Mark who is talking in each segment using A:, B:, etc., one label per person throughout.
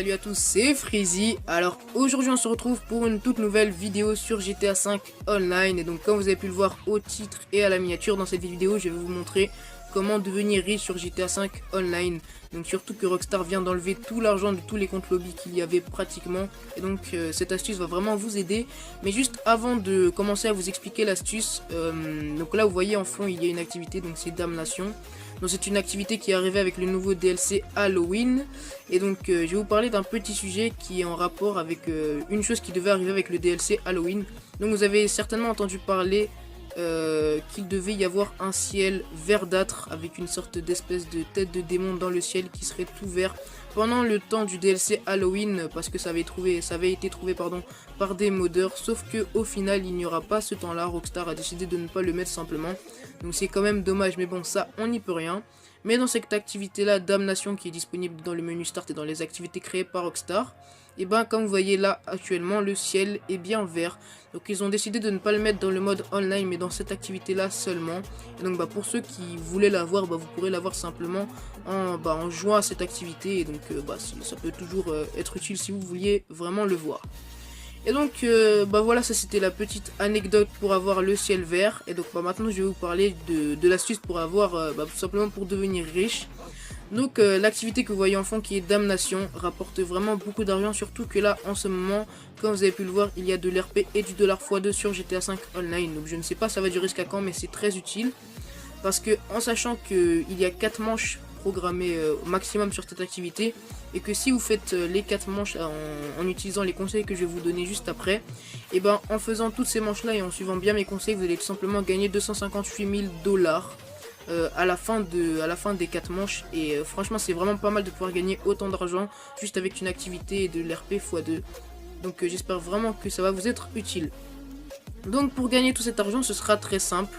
A: Salut à tous, c'est Freezy. Alors aujourd'hui on se retrouve pour une toute nouvelle vidéo sur GTA V Online. Et donc comme vous avez pu le voir au titre et à la miniature, dans cette vidéo je vais vous montrer comment devenir riche sur GTA V Online. Donc surtout que Rockstar vient d'enlever tout l'argent de tous les comptes lobby qu'il y avait pratiquement. Et donc cette astuce va vraiment vous aider. Mais juste avant de commencer à vous expliquer l'astuce, donc là vous voyez en fond il y a une activité, donc c'est Damnation. Donc c'est une activité qui est arrivée avec le nouveau DLC Halloween. Et donc je vais vous parler d'un petit sujet qui est en rapport avec une chose qui devait arriver avec le DLC Halloween. Donc vous avez certainement entendu parler qu'il devait y avoir un ciel verdâtre avec une sorte d'espèce de tête de démon dans le ciel qui serait tout vert pendant le temps du DLC Halloween, parce que ça avait été trouvé par des modeurs, sauf que au final il n'y aura pas ce temps là. Rockstar a décidé de ne pas le mettre simplement, donc c'est quand même dommage, mais bon, ça on n'y peut rien. Mais dans cette activité là, Damnation, qui est disponible dans le menu Start et dans les activités créées par Rockstar, et ben comme vous voyez là actuellement le ciel est bien vert. Donc ils ont décidé de ne pas le mettre dans le mode online mais dans cette activité là seulement. Et donc pour ceux qui voulaient l'avoir, vous pourrez l'avoir simplement en jouant à cette activité. Et donc ça peut toujours être utile si vous vouliez vraiment le voir. Et donc voilà, ça c'était la petite anecdote pour avoir le ciel vert. Et donc maintenant je vais vous parler de l'astuce pour avoir tout simplement pour devenir riche. Donc l'activité que vous voyez en fond, qui est Damnation, rapporte vraiment beaucoup d'argent, surtout que là en ce moment, comme vous avez pu le voir, il y a de l'RP et du $x2 sur GTA V Online. Donc je ne sais pas ça va durer jusqu'à quand, mais c'est très utile, parce que en sachant qu'il y a 4 manches programmées au maximum sur cette activité, et que si vous faites les 4 manches en utilisant les conseils que je vais vous donner juste après, et en faisant toutes ces manches là et en suivant bien mes conseils, vous allez tout simplement gagner 258 000 $. À la fin des 4 manches, et franchement c'est vraiment pas mal de pouvoir gagner autant d'argent juste avec une activité et de l'RP x2. Donc j'espère vraiment que ça va vous être utile. Donc pour gagner tout cet argent, ce sera très simple.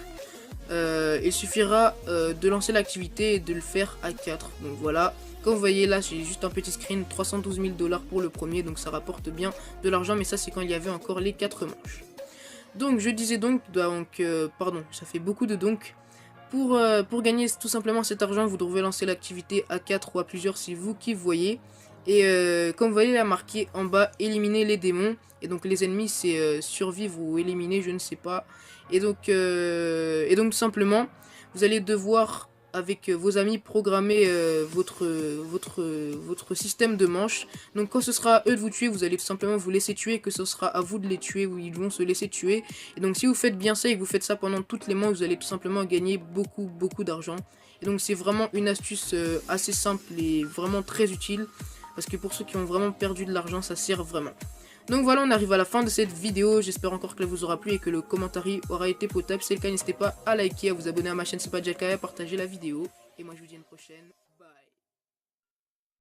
A: Il suffira de lancer l'activité et de le faire à 4. Donc voilà, comme vous voyez là, j'ai juste un petit screen, 312 000 $ pour le premier, donc ça rapporte bien de l'argent, mais ça c'est quand il y avait encore les 4 manches. Donc je disais pardon, ça fait beaucoup de donc. Pour gagner tout simplement cet argent, vous devez lancer l'activité à 4 ou à plusieurs, c'est vous qui voyez. Et comme vous voyez là marqué en bas, éliminer les démons. Et donc les ennemis c'est survivre ou éliminer, je ne sais pas. Et donc tout simplement, vous allez devoir avec vos amis programmer votre système de manches. Donc quand ce sera à eux de vous tuer, vous allez tout simplement vous laisser tuer, que ce sera à vous de les tuer ou ils vont se laisser tuer. Et donc si vous faites bien ça et que vous faites ça pendant toutes les manches, vous allez tout simplement gagner beaucoup d'argent. Et donc c'est vraiment une astuce assez simple et vraiment très utile, parce que pour ceux qui ont vraiment perdu de l'argent, ça sert vraiment. Donc voilà, on arrive à la fin de cette vidéo, j'espère encore qu'elle vous aura plu et que le commentaire aura été potable. Si c'est le cas, n'hésitez pas à liker, à vous abonner à ma chaîne si ce n'est pas déjà le cas, et à partager la vidéo. Et moi je vous dis à une prochaine.